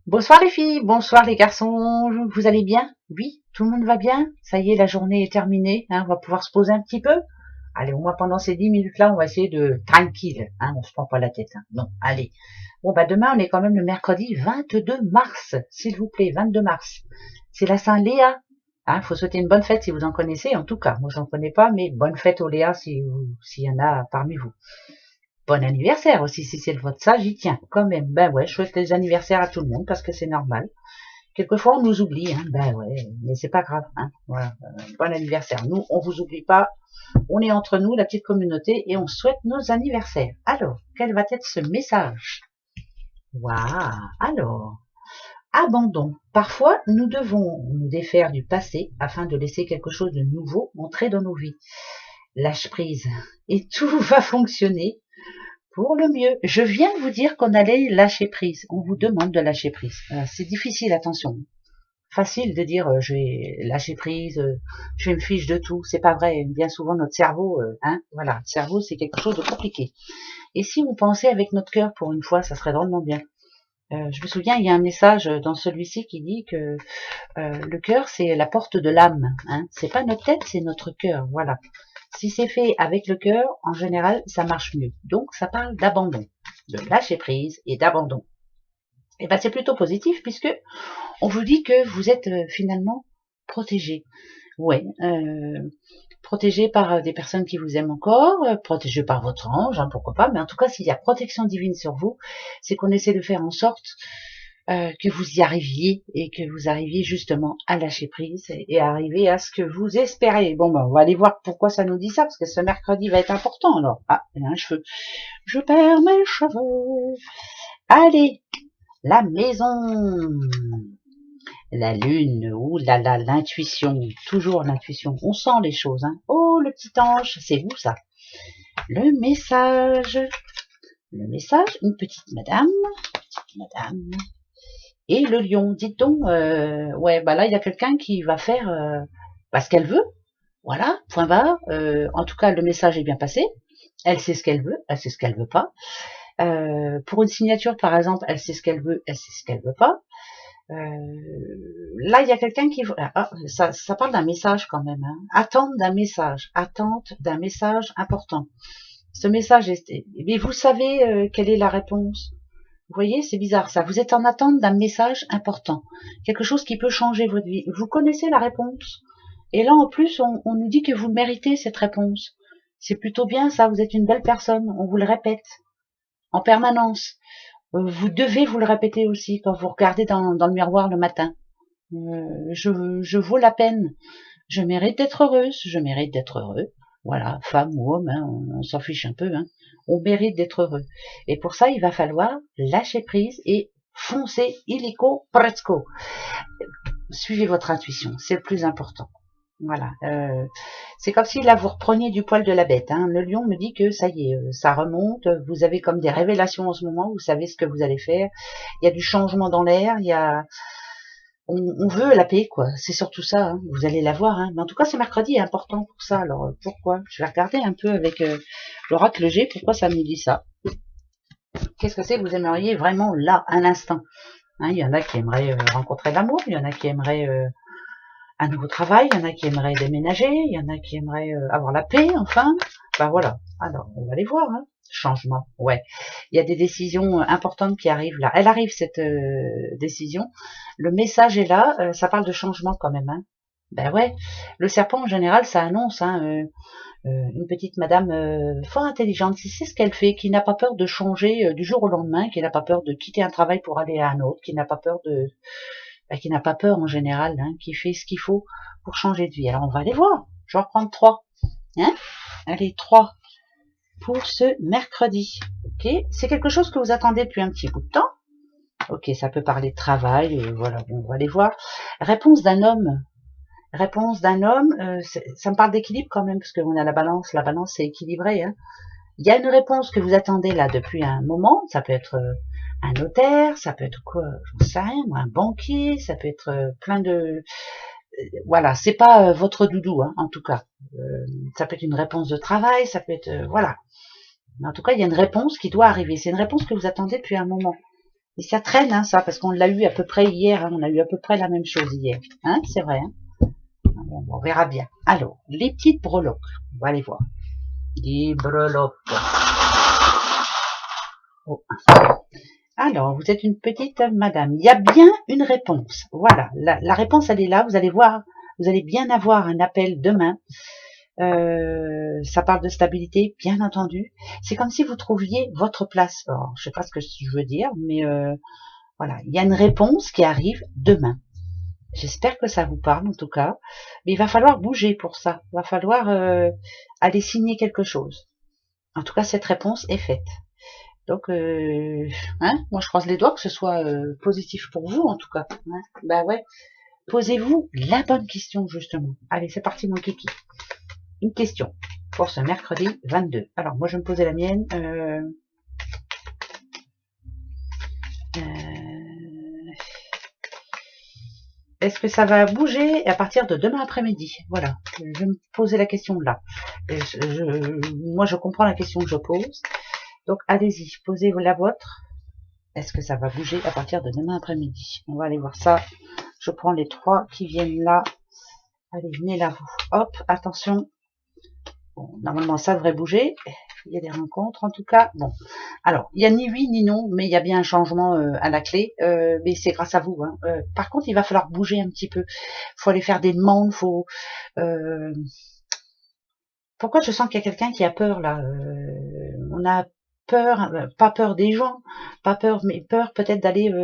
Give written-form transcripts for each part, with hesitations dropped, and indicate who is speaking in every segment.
Speaker 1: Bonsoir les filles, bonsoir les garçons, vous allez bien? Oui, tout le monde va bien? Ça y est, la journée est terminée, hein, on va pouvoir se poser un petit peu? Allez, au moins pendant ces 10 minutes-là, on va essayer de tranquille, hein, on se prend pas la tête, hein. Non, allez. Bon, bah demain, on est quand même le mercredi 22 mars, s'il vous plaît, 22 mars. C'est la Saint-Léa. Hein, faut souhaiter une bonne fête si vous en connaissez, en tout cas. Moi, j'en connais pas, mais bonne fête aux Léa s'il y en a parmi vous. Bon anniversaire aussi, si c'est le vôtre, ça, j'y tiens, quand même. Ben ouais, je souhaite les anniversaires à tout le monde, parce que c'est normal. Quelquefois, on nous oublie, hein. Ben ouais, mais c'est pas grave, hein. Voilà. Bon anniversaire. Nous, on vous oublie pas. On est entre nous, la petite communauté, et on souhaite nos anniversaires. Alors, quel va être ce message? Waouh. Alors, abandon. Parfois, nous devons nous défaire du passé afin de laisser quelque chose de nouveau entrer dans nos vies. Lâche prise. Et tout va fonctionner pour le mieux. Je viens de vous dire qu'on allait lâcher prise. On vous demande de lâcher prise. C'est difficile, attention. Facile de dire je vais lâcher prise, je me fiche de tout. C'est pas vrai. Bien souvent notre cerveau, hein, voilà, le cerveau c'est quelque chose de compliqué. Et si on pensait avec notre cœur pour une fois, ça serait drôlement bien. Je me souviens, il y a un message dans celui-ci qui dit que le cœur c'est la porte de l'âme. Hein. C'est pas notre tête, c'est notre cœur. Voilà. Si c'est fait avec le cœur, en général, ça marche mieux. Donc, ça parle d'abandon, de lâcher prise et d'abandon. Et ben, c'est plutôt positif puisque on vous dit que vous êtes finalement protégé. Ouais, protégé par des personnes qui vous aiment encore, protégé par votre ange, hein, pourquoi pas. Mais en tout cas, s'il y a protection divine sur vous, c'est qu'on essaie de faire en sorte que vous y arriviez et que vous arriviez justement à lâcher prise et à arriver à ce que vous espérez. Bon, ben, on va aller voir pourquoi ça nous dit ça, parce que ce mercredi va être important. Alors, ah, il y a un cheveu. Je perds mes cheveux. Allez, la maison, la lune, ouh là là, l'intuition, toujours l'intuition. On sent les choses, hein. Oh, le petit ange, c'est vous ça. Le message, une petite madame, et le lion, dites donc, ouais, bah là, il y a quelqu'un qui va faire ce qu'elle veut. Voilà, point barre. En tout cas, le message est bien passé. Elle sait ce qu'elle veut, elle sait ce qu'elle veut pas. Pour une signature, par exemple, elle sait ce qu'elle veut, elle sait ce qu'elle veut pas. Là, il y a quelqu'un qui... ça parle d'un message quand même. Hein. Attente d'un message important. Ce message est... Mais vous savez quelle est la réponse? Vous voyez, c'est bizarre ça. Vous êtes en attente d'un message important, quelque chose qui peut changer votre vie. Vous connaissez la réponse. Et là, en plus, on nous dit que vous méritez cette réponse. C'est plutôt bien ça, vous êtes une belle personne, on vous le répète en permanence. Vous devez vous le répéter aussi quand vous regardez dans le miroir le matin. Je vaux la peine, je mérite d'être heureuse, je mérite d'être heureux. Voilà, femme ou homme, hein, on s'en fiche un peu. Hein. On mérite d'être heureux. Et pour ça, il va falloir lâcher prise et foncer illico presto. Suivez votre intuition, c'est le plus important. Voilà. C'est comme si là vous repreniez du poil de la bête. Hein. Le lion me dit que ça y est, ça remonte. Vous avez comme des révélations en ce moment. Vous savez ce que vous allez faire. Il y a du changement dans l'air. Il y a, on veut la paix, quoi. C'est surtout ça. Hein. Vous allez la voir. Hein. Mais en tout cas, ce mercredi est important pour ça. Alors pourquoi? Je vais regarder un peu avec l'oracle G. Pourquoi ça me dit ça? Qu'est-ce que c'est que vous aimeriez vraiment là, à l'instant? Hein, il y en a qui aimeraient rencontrer l'amour. Il y en a qui aimeraient un nouveau travail, il y en a qui aimeraient déménager, il y en a qui aimeraient avoir la paix, enfin. Ben voilà. Alors, on va les voir, hein. Changement, ouais. Il y a des décisions importantes qui arrivent là. Elle arrive, cette décision. Le message est là, ça parle de changement quand même, hein. Ben ouais. Le serpent, en général, ça annonce, hein, une petite madame fort intelligente, qui sait ce qu'elle fait, qui n'a pas peur de changer du jour au lendemain, qui n'a pas peur de quitter un travail pour aller à un autre, qui n'a pas peur de qui n'a pas peur en général, hein, qui fait ce qu'il faut pour changer de vie. Alors on va aller voir. Je vais reprendre 3. Hein, allez, 3 pour ce mercredi. Ok, c'est quelque chose que vous attendez depuis un petit bout de temps. Ok, ça peut parler de travail, voilà, on va aller voir. Réponse d'un homme. Réponse d'un homme, ça me parle d'équilibre quand même, parce qu'on a la balance c'est équilibré. Hein. Il y a une réponse que vous attendez là depuis un moment, ça peut être un notaire, ça peut être quoi, j'en sais rien, un banquier, ça peut être plein de... Voilà, c'est pas votre doudou, hein, en tout cas. Ça peut être une réponse de travail, ça peut être... voilà. Mais en tout cas, il y a une réponse qui doit arriver. C'est une réponse que vous attendez depuis un moment. Et ça traîne, hein, ça, parce qu'on l'a eu à peu près hier. Hein, on a eu à peu près la même chose hier. Hein, c'est vrai. Hein. Bon, on verra bien. Alors, les petites breloques. On va aller voir. Les breloques. Oh. Alors, vous êtes une petite madame. Il y a bien une réponse. Voilà, la réponse, elle est là. Vous allez voir, vous allez bien avoir un appel demain. Ça parle de stabilité, bien entendu. C'est comme si vous trouviez votre place. Alors, je sais pas ce que je veux dire, mais voilà, il y a une réponse qui arrive demain. J'espère que ça vous parle, en tout cas. Mais il va falloir bouger pour ça. Il va falloir aller signer quelque chose. En tout cas, cette réponse est faite. Donc, moi je croise les doigts que ce soit positif pour vous en tout cas. Hein. Bah ouais. Posez-vous la bonne question justement. Allez, c'est parti mon kiki. Une question pour ce mercredi 22. Alors moi je vais me poser la mienne. Est-ce que ça va bouger à partir de demain après-midi? Voilà, je vais me poser la question là. Moi je comprends la question que je pose. Donc allez-y, posez la vôtre. Est-ce que ça va bouger à partir de demain après-midi? On va aller voir ça. Je prends les 3 qui viennent là. Allez, venez là, vous. Hop, attention. Bon, normalement, ça devrait bouger. Il y a des rencontres, en tout cas. Bon, alors, il n'y a ni oui ni non, mais il y a bien un changement à la clé. Mais c'est grâce à vous. Hein. Par contre, il va falloir bouger un petit peu. Faut aller faire des demandes. Faut. Pourquoi je sens qu'il y a quelqu'un qui a peur là? On a peur, pas peur des gens, pas peur, mais peur peut-être d'aller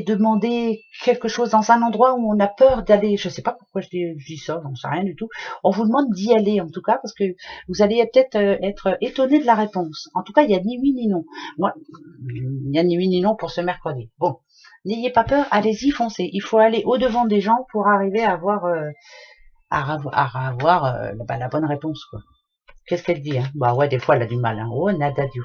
Speaker 1: demander quelque chose dans un endroit où on a peur d'aller. Je sais pas pourquoi je dis ça, j'en sais rien du tout. On vous demande d'y aller en tout cas parce que vous allez peut-être être étonné de la réponse. En tout cas, il y a ni oui ni non. Moi, il y a ni oui ni non pour ce mercredi. Bon, n'ayez pas peur, allez-y, foncez. Il faut aller au devant des gens pour arriver à avoir la bonne réponse quoi. Qu'est-ce qu'elle dit hein? Bah ouais, des fois elle a du mal. Hein. Oh, nada du.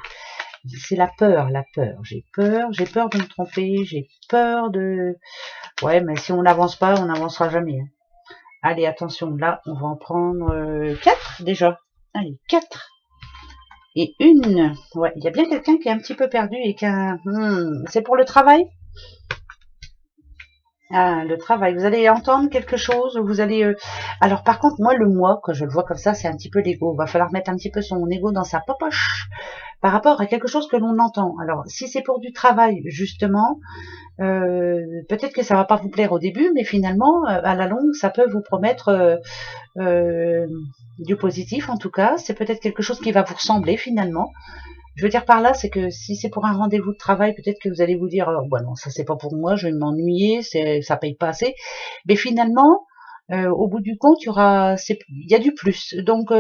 Speaker 1: C'est la peur, la peur. J'ai peur de me tromper, j'ai peur de. Ouais, mais si on n'avance pas, on n'avancera jamais. Hein. Allez, attention, là, on va en prendre 4 déjà. Allez, 4. Et une. Ouais, il y a bien quelqu'un qui est un petit peu perdu et qui a. C'est pour le travail? Ah, le travail. Vous allez entendre quelque chose, vous allez. Alors par contre, moi le moi, quand je le vois comme ça, c'est un petit peu l'ego. Il va falloir mettre un petit peu son ego dans sa poche par rapport à quelque chose que l'on entend. Alors si c'est pour du travail justement, peut-être que ça va pas vous plaire au début, mais finalement, à la longue, ça peut vous promettre du positif. En tout cas, c'est peut-être quelque chose qui va vous ressembler finalement. Je veux dire par là, c'est que si c'est pour un rendez-vous de travail, peut-être que vous allez vous dire, oh, bah non, ça c'est pas pour moi, je vais m'ennuyer, ça paye pas assez. Mais finalement, au bout du compte, il y a du plus. Donc,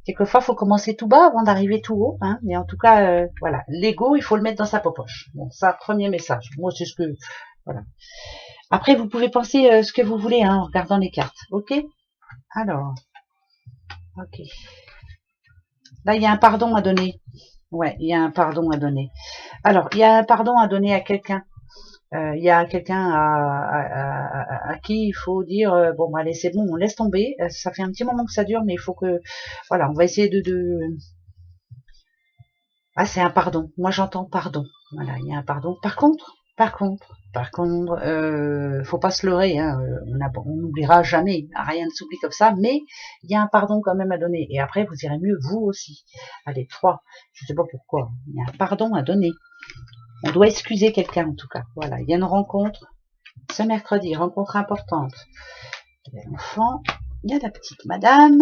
Speaker 1: quelquefois, faut commencer tout bas avant d'arriver tout haut. Hein. Mais en tout cas, voilà, l'ego, il faut le mettre dans sa poche. Bon, ça, premier message. Moi, c'est ce que, voilà. Après, vous pouvez penser ce que vous voulez hein, en regardant les cartes. Ok? Alors, ok. Là, il y a un pardon à donner. Ouais, il y a un pardon à donner. Alors, il y a un pardon à donner à quelqu'un. Il y a quelqu'un à qui il faut dire bon, allez, c'est bon, on laisse tomber. Ça fait un petit moment que ça dure, mais il faut que, voilà, on va essayer de. Ah, c'est un pardon. Moi, j'entends pardon. Voilà, il y a un pardon. Par contre, faut pas se leurrer. Hein, on n'oubliera jamais. Rien ne s'oublie comme ça. Mais il y a un pardon quand même à donner. Et après, vous irez mieux vous aussi. Allez, 3. Je sais pas pourquoi. Il y a un pardon à donner. On doit excuser quelqu'un en tout cas. Voilà, il y a une rencontre ce mercredi, rencontre importante. Il y a l'enfant, il y a la petite madame,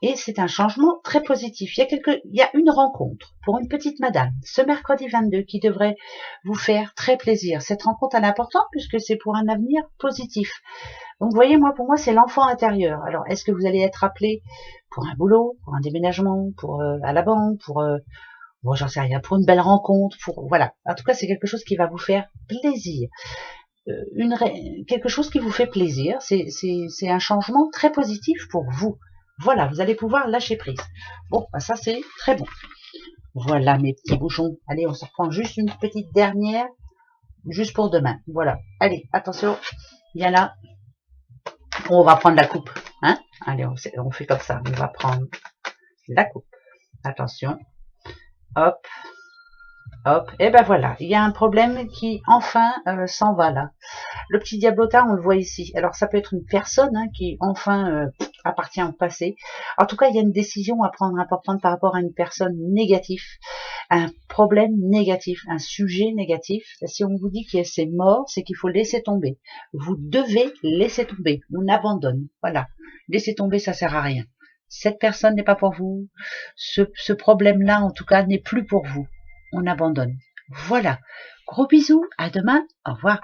Speaker 1: et c'est un changement très positif. Il y a une rencontre pour une petite madame ce mercredi 22 qui devrait vous faire très plaisir. Cette rencontre elle est importante puisque c'est pour un avenir positif. Donc vous voyez, moi pour moi c'est l'enfant intérieur. Alors est-ce que vous allez être appelé pour un boulot, pour un déménagement, pour à la banque, pour bon, j'en sais rien, pour une belle rencontre, voilà. En tout cas, c'est quelque chose qui va vous faire plaisir. Quelque chose qui vous fait plaisir, c'est un changement très positif pour vous. Voilà, vous allez pouvoir lâcher prise. Bon, bah ça c'est très bon. Voilà mes petits bouchons. Allez, on se reprend juste une petite dernière, juste pour demain. Voilà. Allez, attention, viens là. On va prendre la coupe. Hein? Allez, on fait comme ça. On va prendre la coupe. Attention. Hop. Hop, et ben voilà, il y a un problème qui enfin s'en va là. Le petit diablotin, on le voit ici. Alors ça peut être une personne qui enfin appartient au passé. En tout cas, il y a une décision à prendre importante par rapport à une personne négative, un problème négatif, un sujet négatif. Si on vous dit que c'est mort, c'est qu'il faut laisser tomber. Vous devez laisser tomber. On abandonne. Voilà. Laisser tomber, ça sert à rien. Cette personne n'est pas pour vous. Ce problème-là, en tout cas, n'est plus pour vous. On abandonne. Voilà. Gros bisous. À demain. Au revoir.